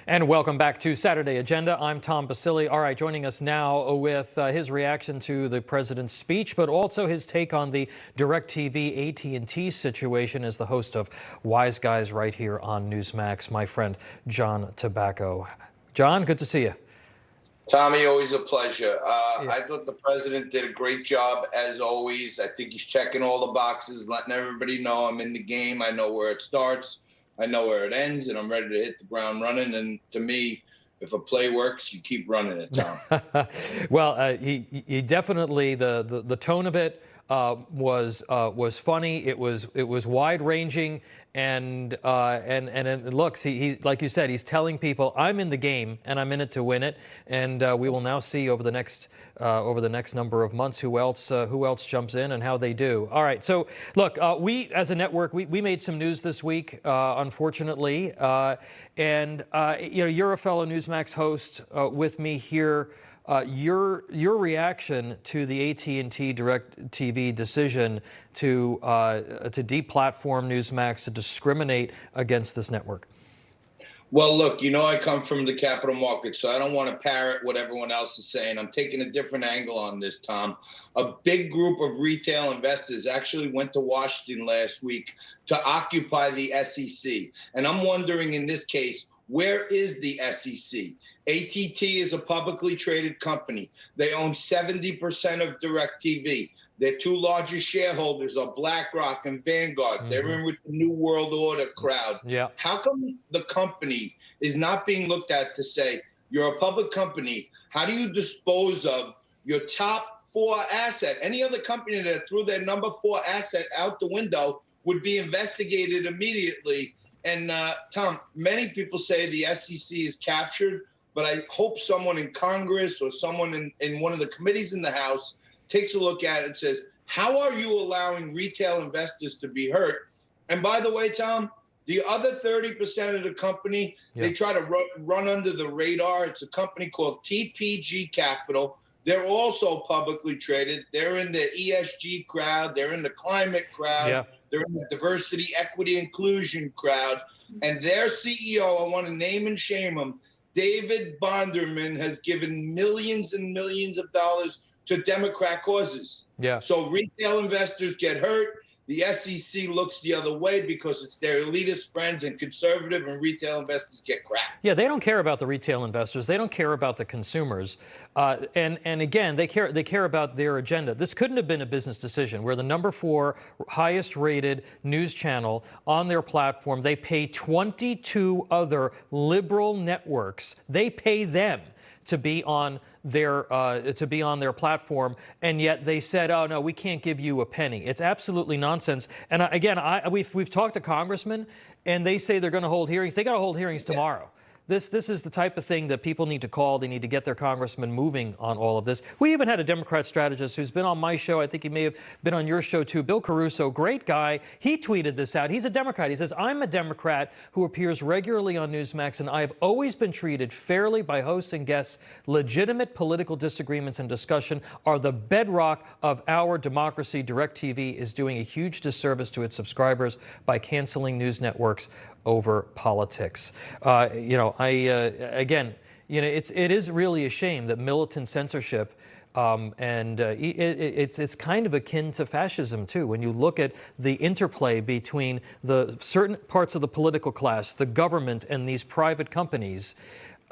And welcome back to Saturday Agenda. I'm Tom Basili. All right, joining us now with his reaction to the president's speech, but also his take on the DirecTV AT&T situation is the host of Wise Guys right here on Newsmax, my friend John Tabacco. John, good to see you. Tommy, always a pleasure. I thought the president did a great job, as always. I think he's checking all the boxes, letting everybody know I'm in the game. I know where it starts. I know where it ends, and I'm ready to hit the ground running. And to me, if a play works, you keep running it, Tom. Well, he definitely, the tone of it was funny. It was wide ranging, and it looks, he like you said, he's telling people, I'm in the game and I'm in it to win it. And we will now see over the next number of months who else jumps in and how they do. All right, so look, we as a network, we made some news this week, unfortunately, and you know, you're a fellow Newsmax host with me here. Your reaction to the AT&T DirecTV decision to deplatform Newsmax, to discriminate against this network? Well, look, you know I come from the capital markets, so I don't want to parrot what everyone else is saying. I'm taking a different angle on this, Tom. A big group of retail investors actually went to Washington last week to occupy the SEC. And I'm wondering, in this case, where is the SEC? AT&T is a publicly traded company. They own 70% of DirecTV. Their two largest shareholders are BlackRock and Vanguard. Mm-hmm. They're in with the New World Order crowd. Yeah. How come the company is not being looked at to say, you're a public company, how do you dispose of your top 4 asset? Any other company that threw their number 4 asset out the window would be investigated immediately. And Tom, many people say the SEC is captured, but I hope someone in Congress or someone in one of the committees in the House takes a look at it and says, how are you allowing retail investors to be hurt? And by the way, Tom, the other 30% of the company, they try to run under the radar. It's a company called TPG Capital. They're also publicly traded. They're in the ESG crowd. They're in the climate crowd. Yeah. They're in the diversity, equity, inclusion crowd. And their CEO, I want to name and shame him, David Bonderman, has given millions and millions of dollars to Democrat causes. Yeah. So retail investors get hurt. The SEC looks the other way because it's their elitist friends, and conservative and retail investors get cracked. Yeah, they don't care about the retail investors. They don't care about the consumers. And again, they care about their agenda. This couldn't have been a business decision. We're the number 4 highest rated news channel on their platform. They pay 22 other liberal networks. They pay them to be on their platform, and yet they said, "Oh no, we can't give you a penny." It's absolutely nonsense. And again, we've talked to congressmen, and they say they're going to hold hearings. They got to hold hearings tomorrow. This is the type of thing that people need to call. They need to get their congressmen moving on all of this. We even had a Democrat strategist who's been on my show. I think he may have been on your show too. Bill Caruso, great guy. He tweeted this out. He's a Democrat. He says, I'm a Democrat who appears regularly on Newsmax, and I have always been treated fairly by hosts and guests. Legitimate political disagreements and discussion are the bedrock of our democracy. DirecTV is doing a huge disservice to its subscribers by canceling news networks over politics. You know, again, you know, it is really a shame that militant censorship, it's kind of akin to fascism too. When you look at the interplay between the certain parts of the political class, the government, and these private companies,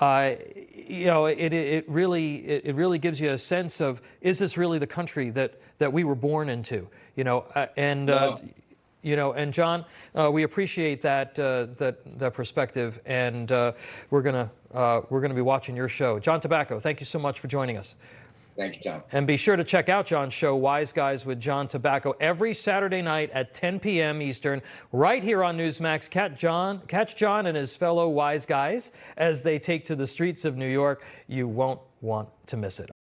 you know, it really gives you a sense of, is this really the country that we were born into? You know, you know, and John, we appreciate that perspective, and we're gonna be watching your show. John Tabacco, thank you so much for joining us. Thank you, Tom. And be sure to check out John's show, Wise Guys with John Tabacco, every Saturday night at 10 p.m. Eastern, right here on Newsmax. Catch John and his fellow Wise Guys as they take to the streets of New York. You won't want to miss it.